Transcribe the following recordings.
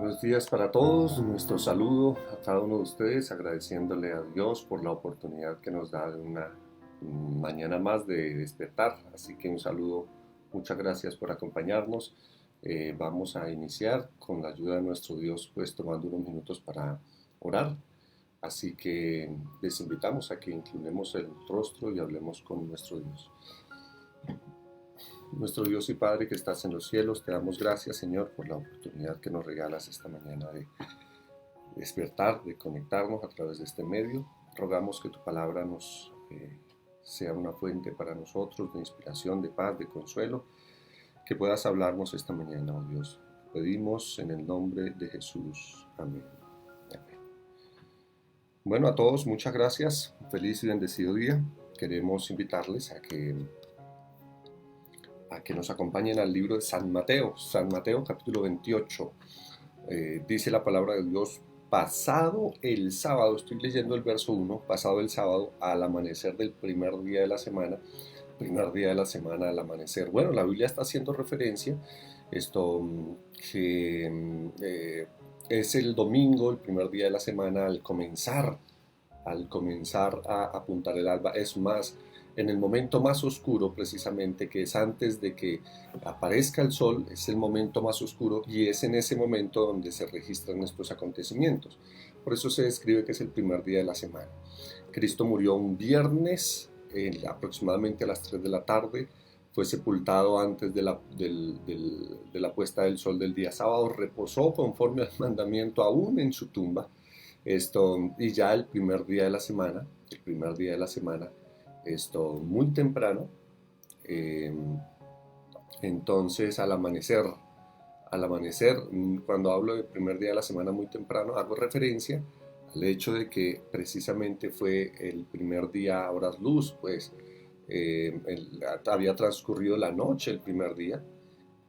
Buenos días para todos, nuestro saludo a cada uno de ustedes, agradeciéndole a Dios por la oportunidad que nos da de una mañana más de despertar. Así que un saludo, muchas gracias por acompañarnos. Vamos a iniciar con la ayuda de nuestro Dios, pues tomando unos minutos para orar. Así que les invitamos a que inclinemos el rostro y hablemos con nuestro Dios. Nuestro Dios y Padre que estás en los cielos, te damos gracias, Señor, por la oportunidad que nos regalas esta mañana de despertar, de conectarnos a través de este medio. Rogamos que tu palabra nos sea una fuente para nosotros de inspiración, de paz, de consuelo, que puedas hablarnos esta mañana, oh Dios. Pedimos en el nombre de Jesús. Amén. Amén. Bueno, a todos, muchas gracias. Un feliz y bendecido día. Queremos invitarles a que nos acompañen al libro de San Mateo capítulo 28. Dice la palabra de Dios: pasado el sábado, estoy leyendo el verso 1, pasado el sábado al amanecer del primer día de la semana al amanecer. Bueno, la Biblia está haciendo referencia que es el domingo, el primer día de la semana, al comenzar a apuntar el alba. Es más, en el momento más oscuro, precisamente, que es antes de que aparezca el sol, es el momento más oscuro y es en ese momento donde se registran estos acontecimientos. Por eso se describe que es el primer día de la semana. Cristo murió un viernes, aproximadamente a las 3 de la tarde, fue sepultado antes de la puesta del sol del día sábado, reposó conforme al mandamiento aún en su tumba. Y ya el primer día de la semana, muy temprano, entonces al amanecer, cuando hablo del primer día de la semana muy temprano, hago referencia al hecho de que precisamente fue el primer día a horas luz, pues había transcurrido la noche el primer día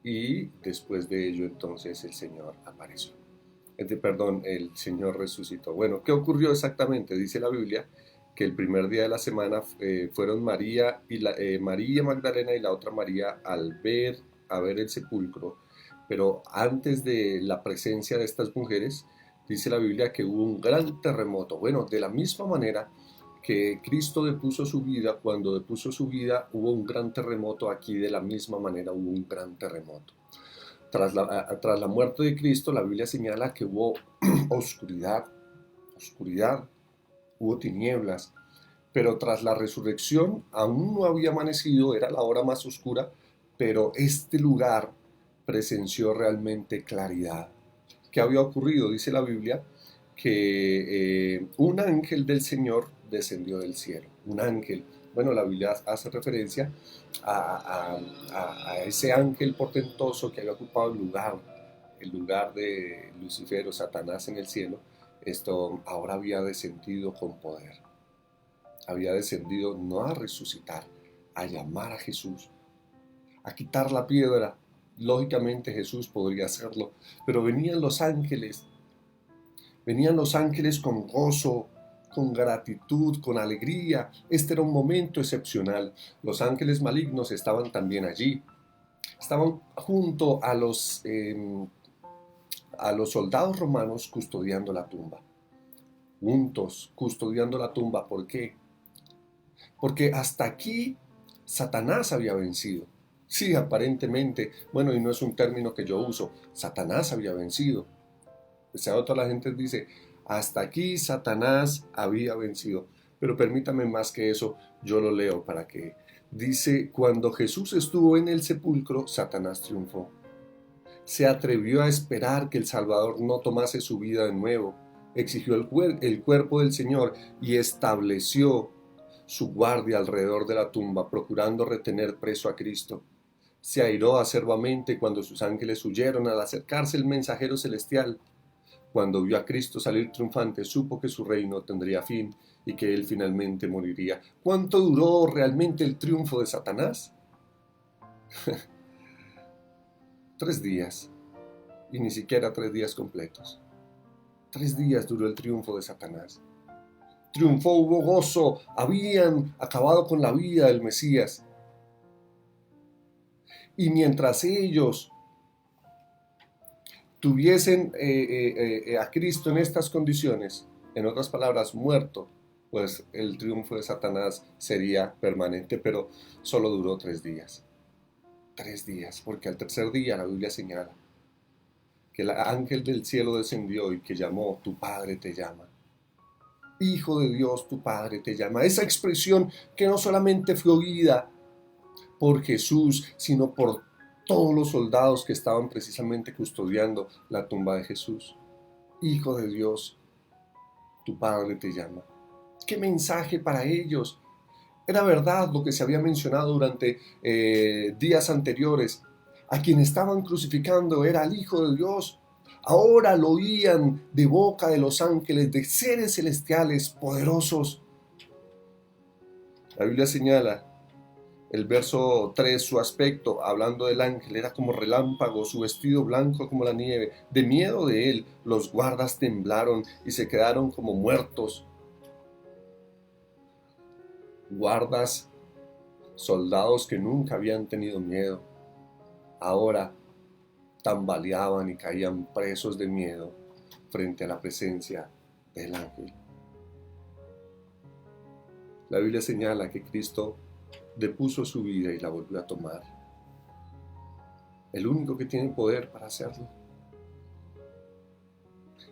y después de ello entonces el Señor apareció. El Señor resucitó. Bueno, ¿qué ocurrió exactamente? Dice la Biblia que el primer día de la semana fueron María Magdalena y la otra María a ver el sepulcro. Pero antes de la presencia de estas mujeres, dice la Biblia que hubo un gran terremoto. Bueno, de la misma manera que Cristo depuso su vida, cuando depuso su vida hubo un gran terremoto, aquí de la misma manera hubo un gran terremoto. Tras la muerte de Cristo, la Biblia señala que hubo oscuridad, hubo tinieblas, pero tras la resurrección aún no había amanecido, era la hora más oscura, pero este lugar presenció realmente claridad. ¿Qué había ocurrido? Dice la Biblia que un ángel del Señor descendió del cielo, un ángel. Bueno, la Biblia hace referencia a ese ángel portentoso que había ocupado el lugar de Lucifer o Satanás en el cielo. Ahora había descendido con poder. Había descendido no a resucitar, a llamar a Jesús, a quitar la piedra. Lógicamente Jesús podría hacerlo, pero venían los ángeles con gozo, con gratitud, con alegría. Este era un momento excepcional. Los ángeles malignos estaban también allí. Estaban junto a los soldados romanos custodiando la tumba. Juntos, custodiando la tumba. ¿Por qué? Porque hasta aquí Satanás había vencido. Sí, aparentemente, bueno, y no es un término que yo uso, Satanás había vencido. O sea, otra la gente dice, hasta aquí Satanás había vencido. Pero permítame más que eso, yo lo leo para que... Dice, cuando Jesús estuvo en el sepulcro, Satanás triunfó. Se atrevió a esperar que el Salvador no tomase su vida de nuevo. Exigió el cuerpo del Señor y estableció su guardia alrededor de la tumba, procurando retener preso a Cristo. Se airó acerbamente cuando sus ángeles huyeron al acercarse el mensajero celestial. Cuando vio a Cristo salir triunfante, supo que su reino tendría fin y que él finalmente moriría. ¿Cuánto duró realmente el triunfo de Satanás? 3 días, y ni siquiera 3 días completos. 3 días duró el triunfo de Satanás. Triunfó, hubo gozo, habían acabado con la vida del Mesías. Y mientras ellos tuviesen a Cristo en estas condiciones, en otras palabras, muerto, pues el triunfo de Satanás sería permanente, pero solo duró 3 días. 3 días, porque al tercer día la Biblia señala que el ángel del cielo descendió y que llamó: tu Padre te llama. Hijo de Dios, tu Padre te llama. Esa expresión que no solamente fue oída por Jesús, sino por todos los soldados que estaban precisamente custodiando la tumba de Jesús. Hijo de Dios, tu Padre te llama. ¿Qué mensaje para ellos? Era verdad lo que se había mencionado durante días anteriores. A quien estaban crucificando era el Hijo de Dios. Ahora lo oían de boca de los ángeles, de seres celestiales poderosos. La Biblia señala, el verso 3, su aspecto, hablando del ángel, era como relámpago, su vestido blanco como la nieve. De miedo de él, los guardas temblaron y se quedaron como muertos. Guardas, soldados que nunca habían tenido miedo, ahora tambaleaban y caían presos de miedo frente a la presencia del ángel. La Biblia señala que Cristo depuso su vida y la volvió a tomar. El único que tiene poder para hacerlo.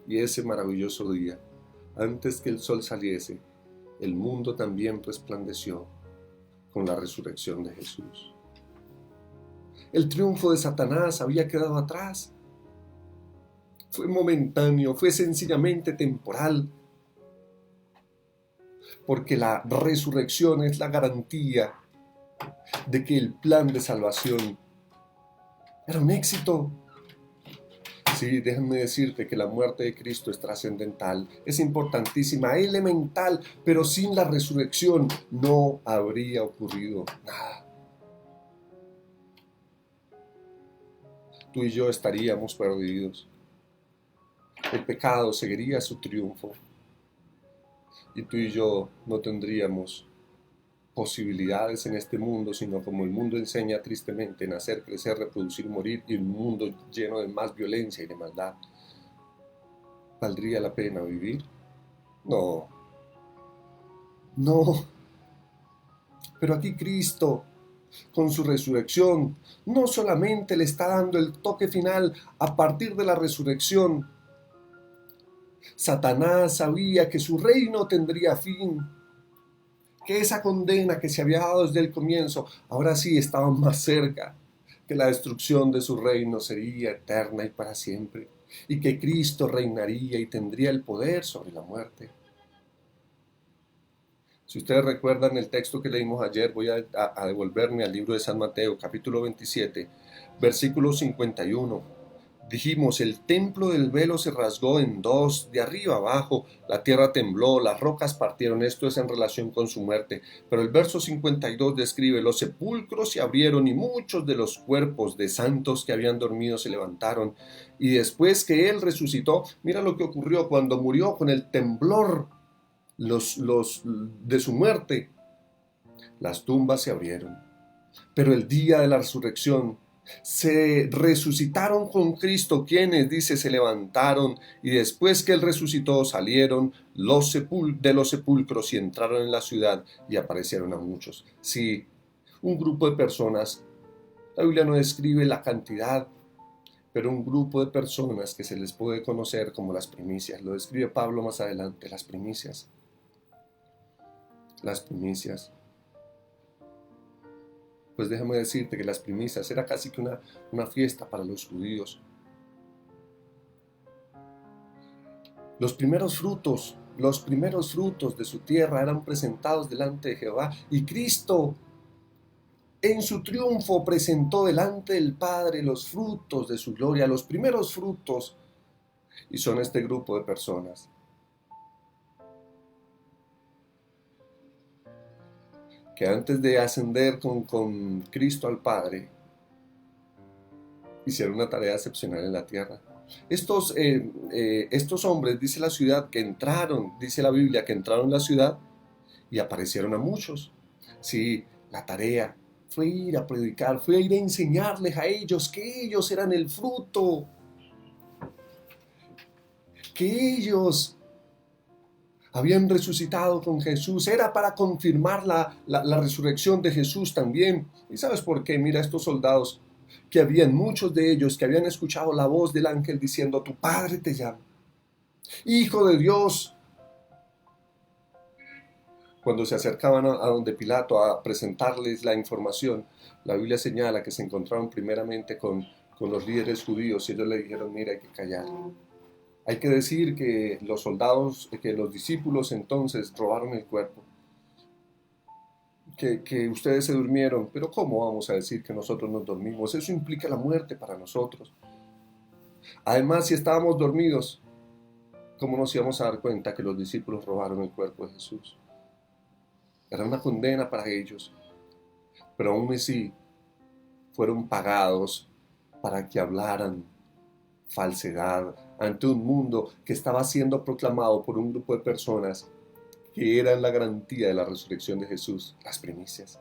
Y ese maravilloso día, antes que el sol saliese, el mundo también resplandeció con la resurrección de Jesús. El triunfo de Satanás había quedado atrás. Fue momentáneo, fue sencillamente temporal, porque la resurrección es la garantía de que el plan de salvación era un éxito. Sí, déjame decirte que la muerte de Cristo es trascendental, es importantísima, elemental, pero sin la resurrección no habría ocurrido nada. Tú y yo estaríamos perdidos. El pecado seguiría su triunfo y tú y yo no tendríamos posibilidades en este mundo, sino como el mundo enseña tristemente, nacer, crecer, reproducir, morir, y un mundo lleno de más violencia y de maldad. ¿Valdría la pena vivir? No, no. Pero aquí Cristo, con su resurrección, no solamente le está dando el toque final a partir de la resurrección. Satanás sabía que su reino tendría fin, que esa condena que se había dado desde el comienzo, ahora sí estaba más cerca, que la destrucción de su reino sería eterna y para siempre, y que Cristo reinaría y tendría el poder sobre la muerte. Si ustedes recuerdan el texto que leímos ayer, voy a devolverme al libro de San Mateo, capítulo 27, versículo 51. Dijimos, el templo del velo se rasgó en dos, de arriba abajo, la tierra tembló, las rocas partieron, esto es en relación con su muerte. Pero el verso 52 describe, los sepulcros se abrieron y muchos de los cuerpos de santos que habían dormido se levantaron. Y después que él resucitó, mira lo que ocurrió cuando murió con el temblor de su muerte. Las tumbas se abrieron, pero el día de la resurrección se resucitaron con Cristo, quienes, dice, se levantaron y después que él resucitó salieron de los sepulcros y entraron en la ciudad y aparecieron a muchos. Sí, un grupo de personas, la Biblia no describe la cantidad, pero un grupo de personas que se les puede conocer como las primicias. Lo describe Pablo más adelante, las primicias. Las primicias. Pues déjame decirte que las primicias era casi que una fiesta para los judíos. Los primeros frutos de su tierra eran presentados delante de Jehová, y Cristo en su triunfo presentó delante del Padre los frutos de su gloria, los primeros frutos, y son este grupo de personas. Que antes de ascender con Cristo al Padre, hicieron una tarea excepcional en la tierra. Estos hombres, dice la ciudad, que entraron, dice la Biblia, que entraron en la ciudad y aparecieron a muchos. Sí, la tarea fue ir a predicar, fue ir a enseñarles a ellos que ellos eran el fruto que ellos habían resucitado con Jesús, era para confirmar la resurrección de Jesús también. ¿Y sabes por qué? Mira, estos soldados, que habían muchos de ellos que habían escuchado la voz del ángel diciendo, tu padre te llama, Hijo de Dios. Cuando se acercaban a donde Pilato a presentarles la información, la Biblia señala que se encontraron primeramente con los líderes judíos y ellos le dijeron, mira, hay que callar. Hay que decir que los soldados, que los discípulos entonces robaron el cuerpo, que ustedes se durmieron, pero ¿cómo vamos a decir que nosotros nos dormimos? Eso implica la muerte para nosotros. Además, si estábamos dormidos, ¿cómo nos íbamos a dar cuenta que los discípulos robaron el cuerpo de Jesús? Era una condena para ellos, pero aún así fueron pagados para que hablaran falsedad ante un mundo que estaba siendo proclamado por un grupo de personas que eran la garantía de la resurrección de Jesús, las primicias.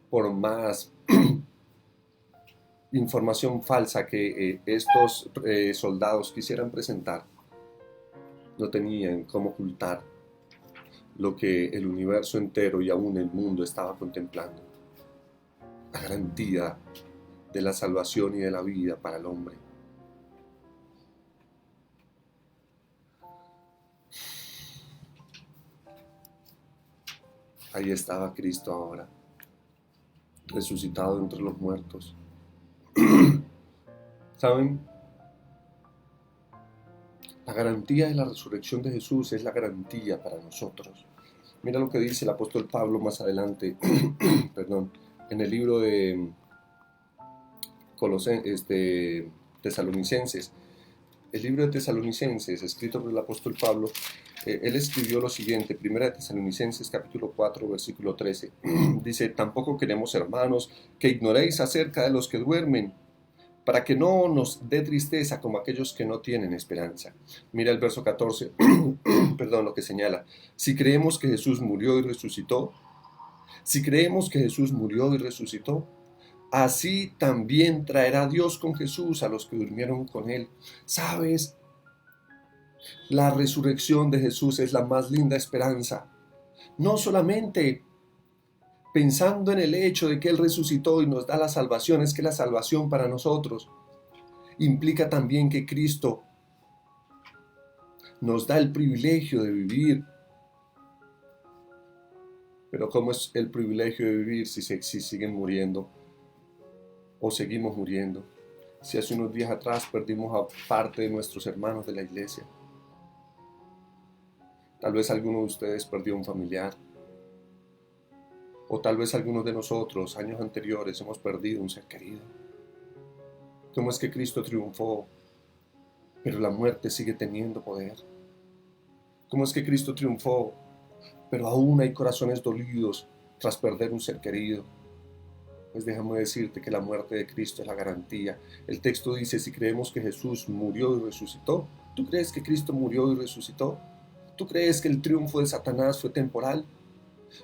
Por más información falsa que estos soldados quisieran presentar, no tenían cómo ocultar lo que el universo entero y aún el mundo estaba contemplando. La garantía de la salvación y de la vida para el hombre. Ahí estaba Cristo ahora, resucitado entre los muertos. ¿Saben? La garantía de la resurrección de Jesús es la garantía para nosotros. Mira lo que dice el apóstol Pablo más adelante, perdón, en el libro de Tesalonicenses. El libro de Tesalonicenses, escrito por el apóstol Pablo, él escribió lo siguiente, 1 Tesalonicenses capítulo 4, versículo 13. Dice, tampoco queremos, hermanos, que ignoréis acerca de los que duermen, para que no nos dé tristeza como aquellos que no tienen esperanza. Mira el verso 14, perdón, lo que señala. Si creemos que Jesús murió y resucitó, así también traerá Dios con Jesús a los que durmieron con él. ¿Sabes? La resurrección de Jesús es la más linda esperanza. No solamente pensando en el hecho de que Él resucitó y nos da la salvación, es que la salvación para nosotros implica también que Cristo nos da el privilegio de vivir. Pero ¿cómo es el privilegio de vivir si siguen muriendo o seguimos muriendo? Si hace unos días atrás perdimos a parte de nuestros hermanos de la iglesia. Tal vez alguno de ustedes perdió un familiar. O tal vez algunos de nosotros, años anteriores, hemos perdido un ser querido. ¿Cómo es que Cristo triunfó, pero la muerte sigue teniendo poder? ¿Cómo es que Cristo triunfó, pero aún hay corazones dolidos tras perder un ser querido? Pues déjame decirte que la muerte de Cristo es la garantía. El texto dice, si creemos que Jesús murió y resucitó, ¿tú crees que Cristo murió y resucitó? ¿Tú crees que el triunfo de Satanás fue temporal?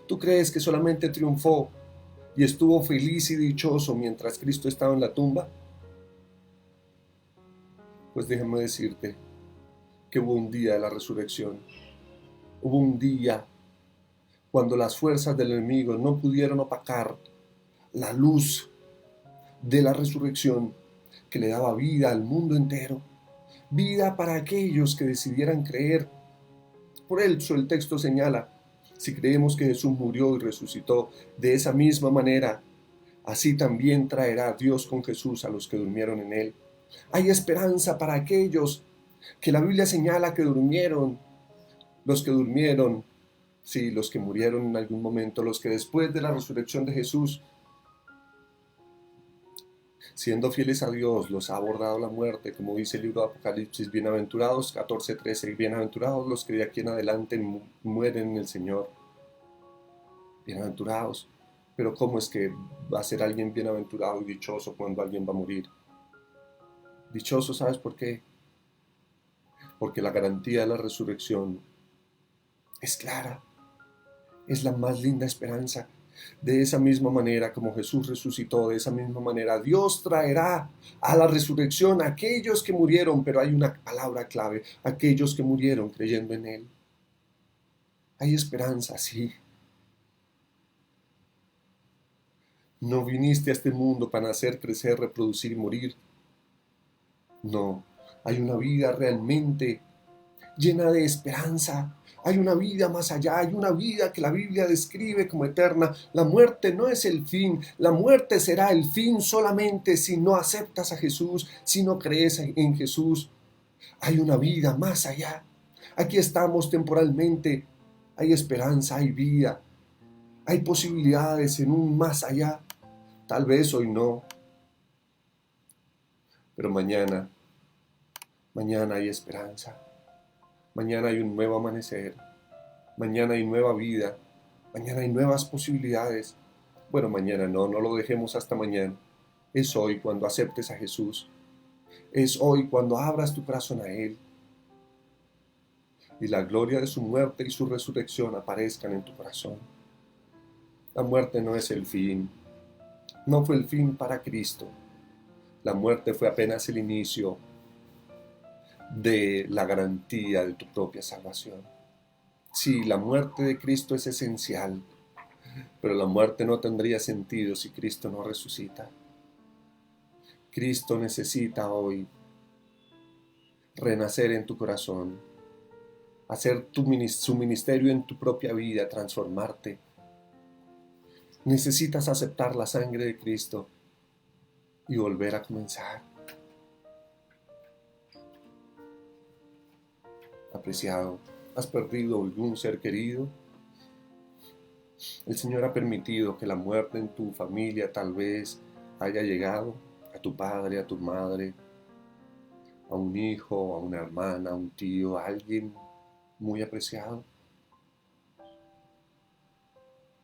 ¿Tú crees que solamente triunfó y estuvo feliz y dichoso mientras Cristo estaba en la tumba? Pues déjame decirte que hubo un día de la resurrección. Hubo un día cuando las fuerzas del enemigo no pudieron opacar la luz de la resurrección que le daba vida al mundo entero. Vida para aquellos que decidieran creer. Por eso el texto señala, si creemos que Jesús murió y resucitó de esa misma manera, así también traerá Dios con Jesús a los que durmieron en él. Hay esperanza para aquellos que la Biblia señala que durmieron, los que durmieron, sí, los que murieron en algún momento, los que después de la resurrección de Jesús, siendo fieles a Dios, los ha abordado la muerte, como dice el libro de Apocalipsis, bienaventurados, 14:13, bienaventurados los que de aquí en adelante mueren en el Señor. Bienaventurados. Pero ¿cómo es que va a ser alguien bienaventurado y dichoso cuando alguien va a morir? Dichoso, ¿sabes por qué? Porque la garantía de la resurrección es clara, es la más linda esperanza. De esa misma manera como Jesús resucitó, de esa misma manera Dios traerá a la resurrección a aquellos que murieron, pero hay una palabra clave, aquellos que murieron creyendo en Él. Hay esperanza, sí. No viniste a este mundo para nacer, crecer, reproducir y morir. No, hay una vida realmente llena de esperanza. Hay una vida más allá, hay una vida que la Biblia describe como eterna. La muerte no es el fin, la muerte será el fin solamente si no aceptas a Jesús, si no crees en Jesús. Hay una vida más allá. Aquí estamos temporalmente, hay esperanza, hay vida, hay posibilidades en un más allá. Tal vez hoy no, pero mañana hay esperanza. Mañana hay un nuevo amanecer. Mañana hay nueva vida. Mañana hay nuevas posibilidades. Bueno, mañana no lo dejemos hasta mañana. Es hoy cuando aceptes a Jesús. Es hoy cuando abras tu corazón a Él. Y la gloria de su muerte y su resurrección aparezcan en tu corazón. La muerte no es el fin. No fue el fin para Cristo. La muerte fue apenas el inicio de la garantía de tu propia salvación. Sí, la muerte de Cristo es esencial, pero la muerte no tendría sentido si Cristo no resucita. Cristo necesita hoy renacer en tu corazón, hacer su ministerio en tu propia vida, transformarte. Necesitas aceptar la sangre de Cristo y volver a comenzar. Apreciado, ¿has perdido algún ser querido? El Señor ha permitido que la muerte en tu familia tal vez haya llegado, a tu padre, a tu madre, a un hijo, a una hermana, a un tío, a alguien muy apreciado.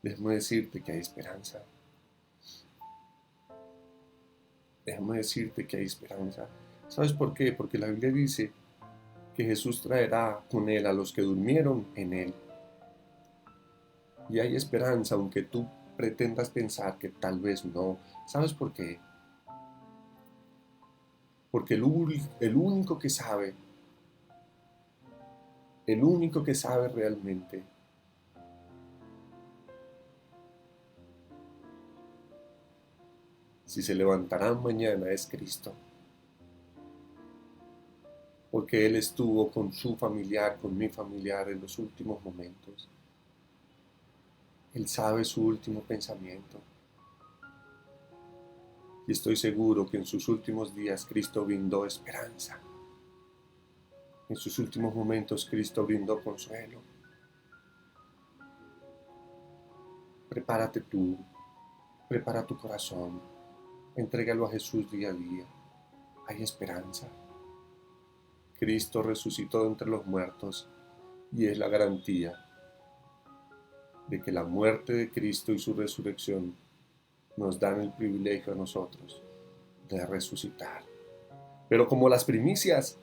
Déjame decirte que hay esperanza. Déjame decirte que hay esperanza. ¿Sabes por qué? Porque la Biblia dice que Jesús traerá con Él a los que durmieron en Él. Y hay esperanza, aunque tú pretendas pensar que tal vez no. ¿Sabes por qué? Porque el único que sabe realmente si se levantarán mañana es Cristo. Porque Él estuvo con su familiar, con mi familiar en los últimos momentos. Él sabe su último pensamiento. Y estoy seguro que en sus últimos días Cristo brindó esperanza. En sus últimos momentos Cristo brindó consuelo. Prepárate tú, prepara tu corazón, entrégalo a Jesús día a día. Hay esperanza. Cristo resucitó de entre los muertos y es la garantía de que la muerte de Cristo y su resurrección nos dan el privilegio a nosotros de resucitar. Pero como las primicias,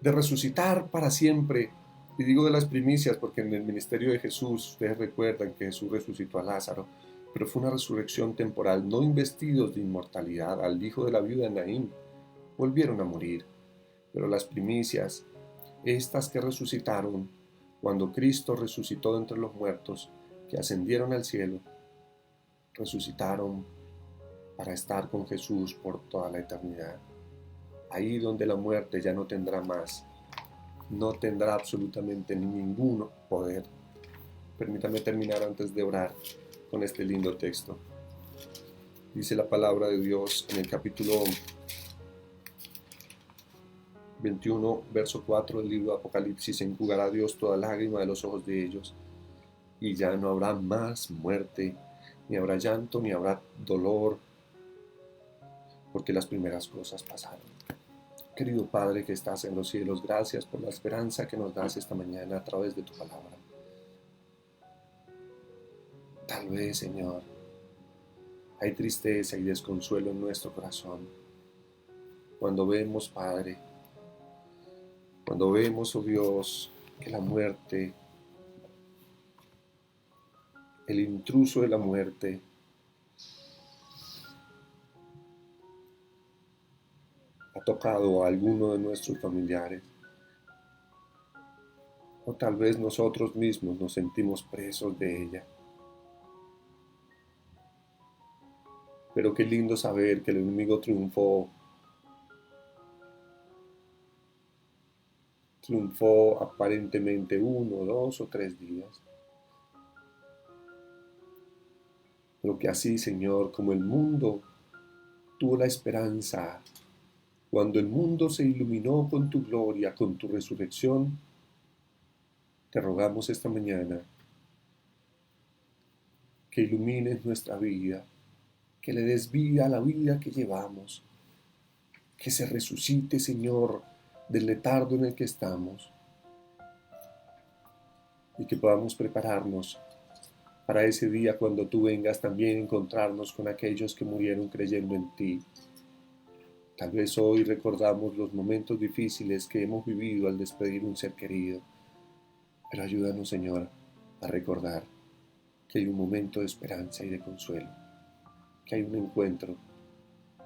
de resucitar para siempre. Y digo de las primicias porque en el ministerio de Jesús, ustedes recuerdan que Jesús resucitó a Lázaro, pero fue una resurrección temporal, no investidos de inmortalidad. Al hijo de la viuda Naín volvieron a morir. Pero las primicias, estas que resucitaron, cuando Cristo resucitó de entre los muertos, que ascendieron al cielo, resucitaron para estar con Jesús por toda la eternidad. Ahí donde la muerte ya no tendrá más, no tendrá absolutamente ningún poder. Permítame terminar antes de orar con este lindo texto. Dice la palabra de Dios en el capítulo 21, verso 4 del libro de Apocalipsis: enjugará Dios toda lágrima de los ojos de ellos, y ya no habrá más muerte, ni habrá llanto, ni habrá dolor, porque las primeras cosas pasaron. Querido Padre que estás en los cielos, gracias por la esperanza que nos das esta mañana a través de tu palabra. Tal vez, Señor, hay tristeza y desconsuelo en nuestro corazón cuando vemos, Padre, cuando vemos, oh Dios, que la muerte el intruso de la muerte ha tocado a alguno de nuestros familiares, o tal vez nosotros mismos nos sentimos presos de ella. Pero qué lindo saber que el enemigo triunfó aparentemente 1, 2 o 3 días. Pero que así, Señor, como el mundo tuvo la esperanza, cuando el mundo se iluminó con tu gloria, con tu resurrección, te rogamos esta mañana que ilumines nuestra vida, que le des vida a la vida que llevamos, que se resucite, Señor, del letargo en el que estamos y que podamos prepararnos para ese día cuando tú vengas también a encontrarnos con aquellos que murieron creyendo en ti. Tal vez hoy recordamos los momentos difíciles que hemos vivido al despedir un ser querido, pero ayúdanos, Señor, a recordar que hay un momento de esperanza y de consuelo, que hay un encuentro,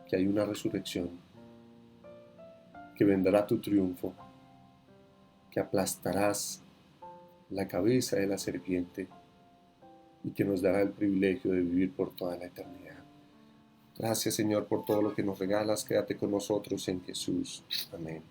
que hay una resurrección, que vendrá tu triunfo, que aplastarás la cabeza de la serpiente y que nos dará el privilegio de vivir por toda la eternidad. Gracias, Señor, por todo lo que nos regalas. Quédate con nosotros en Jesús. Amén.